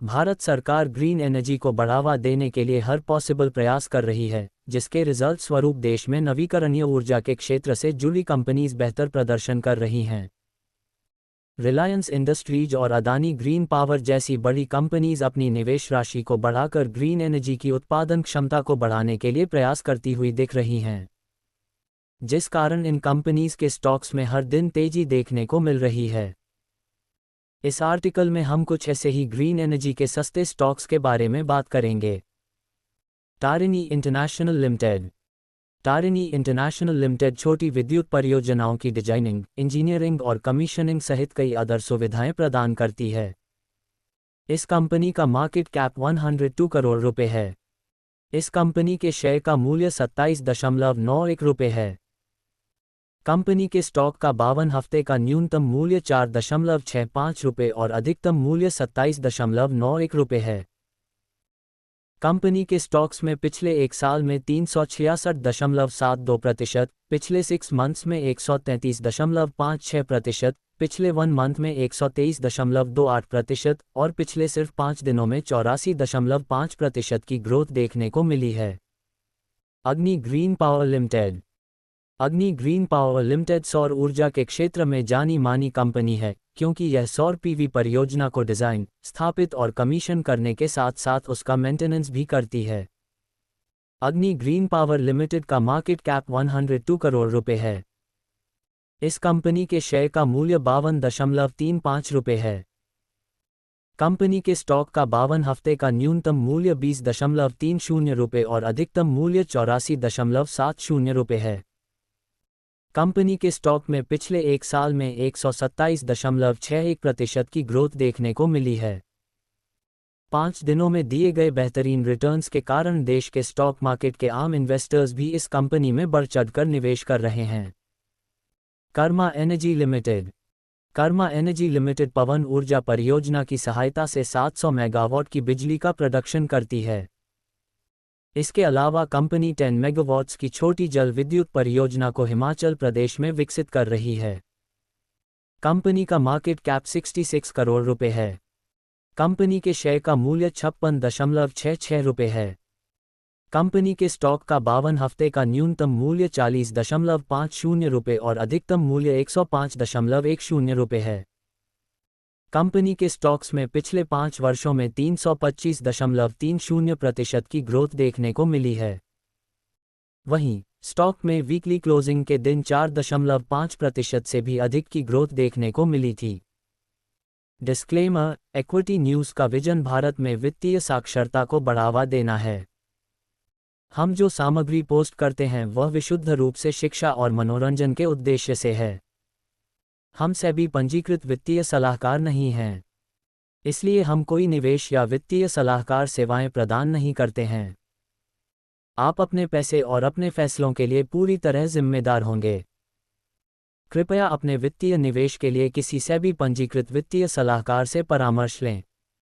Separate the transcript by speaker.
Speaker 1: भारत सरकार green energy को बढ़ावा देने के लिए हर पॉसिबल प्रयास कर रही है, जिसके रिजल्ट स्वरूप देश में नवीकरणीय ऊर्जा के क्षेत्र से जुड़ी कंपनीज बेहतर प्रदर्शन कर रही हैं। रिलायंस इंडस्ट्रीज और अदानी ग्रीन पावर जैसी बड़ी कंपनीज अपनी निवेश राशि को बढ़ाकर ग्रीन एनर्जी की उत्पादन क्षमता को बढ़ाने के लिए प्रयास करती हुई दिख रही हैं, जिस कारण इन कंपनीज के स्टॉक्स में हर दिन तेजी देखने को मिल रही है। इस आर्टिकल में हम कुछ ऐसे ही ग्रीन एनर्जी के सस्ते स्टॉक्स के बारे में बात करेंगे। टारिनी इंटरनेशनल लिमिटेड। टारिनी इंटरनेशनल लिमिटेड छोटी विद्युत परियोजनाओं की डिजाइनिंग, इंजीनियरिंग और कमीशनिंग सहित कई अदर सुविधाएं प्रदान करती है। इस कंपनी का मार्केट कैप 102 करोड़ रुपए है। इस कंपनी के शेयर का मूल्य 27.91 रुपये है। कंपनी के स्टॉक का 52 हफ्ते का न्यूनतम मूल्य 4.65 रुपये और अधिकतम मूल्य 27.91 रुपये है। कंपनी के स्टॉक्स में पिछले एक साल में 366.72%, पिछले 6 मंथ्स में 133.56%, पिछले 1 मंथ में 123.28% और पिछले सिर्फ 5 दिनों में 84.5% की ग्रोथ देखने को मिली है। अग्नि ग्रीन पावर लिमिटेड। अग्नि ग्रीन पावर लिमिटेड सौर ऊर्जा के क्षेत्र में जानी मानी कंपनी है, क्योंकि यह सौर पीवी परियोजना को डिज़ाइन, स्थापित और कमीशन करने के साथ साथ उसका मेंटेनेंस भी करती है। अग्नि ग्रीन पावर लिमिटेड का मार्केट कैप 102 करोड़ रुपए है। इस कंपनी के शेयर का मूल्य 52.35 रुपये है। कंपनी के स्टॉक का 52 हफ्ते का न्यूनतम मूल्य 20.30 रुपये और अधिकतम मूल्य 84.70 रुपये है। कंपनी के स्टॉक में पिछले एक साल में 127.61% की ग्रोथ देखने को मिली है। 5 दिनों में दिए गए बेहतरीन रिटर्न्स के कारण देश के स्टॉक मार्केट के आम इन्वेस्टर्स भी इस कंपनी में बढ़ चढ़कर निवेश कर रहे हैं। Karma energy limited. Karma energy limited पवन ऊर्जा परियोजना की सहायता से 700 मेगावाट की बिजली का प्रोडक्शन करती है। इसके अलावा कंपनी 10 मेगावाट्स की छोटी जल विद्युत परियोजना को हिमाचल प्रदेश में विकसित कर रही है। कंपनी का मार्केट कैप 66 करोड़ रुपए है। कंपनी के शेयर का मूल्य 56.66 रुपये है। कंपनी के स्टॉक का 52 हफ्ते का न्यूनतम मूल्य 40.50 रुपये और अधिकतम मूल्य 105.10 रुपये है। कंपनी के स्टॉक्स में पिछले 5 वर्षों में 325.30% की ग्रोथ देखने को मिली है। वहीं स्टॉक में वीकली क्लोजिंग के दिन 4.5% से भी अधिक की ग्रोथ देखने को मिली थी। डिस्क्लेमर: इक्विटी न्यूज़ का विजन भारत में वित्तीय साक्षरता को बढ़ावा देना है। हम जो सामग्री पोस्ट करते हैं वह विशुद्ध रूप से शिक्षा और मनोरंजन के उद्देश्य से है। हम सेबी पंजीकृत वित्तीय सलाहकार नहीं हैं, इसलिए हम कोई निवेश या वित्तीय सलाहकार सेवाएं प्रदान नहीं करते हैं। आप अपने पैसे और अपने फैसलों के लिए पूरी तरह जिम्मेदार होंगे। कृपया अपने वित्तीय निवेश के लिए किसी सेबी पंजीकृत वित्तीय सलाहकार से परामर्श लें।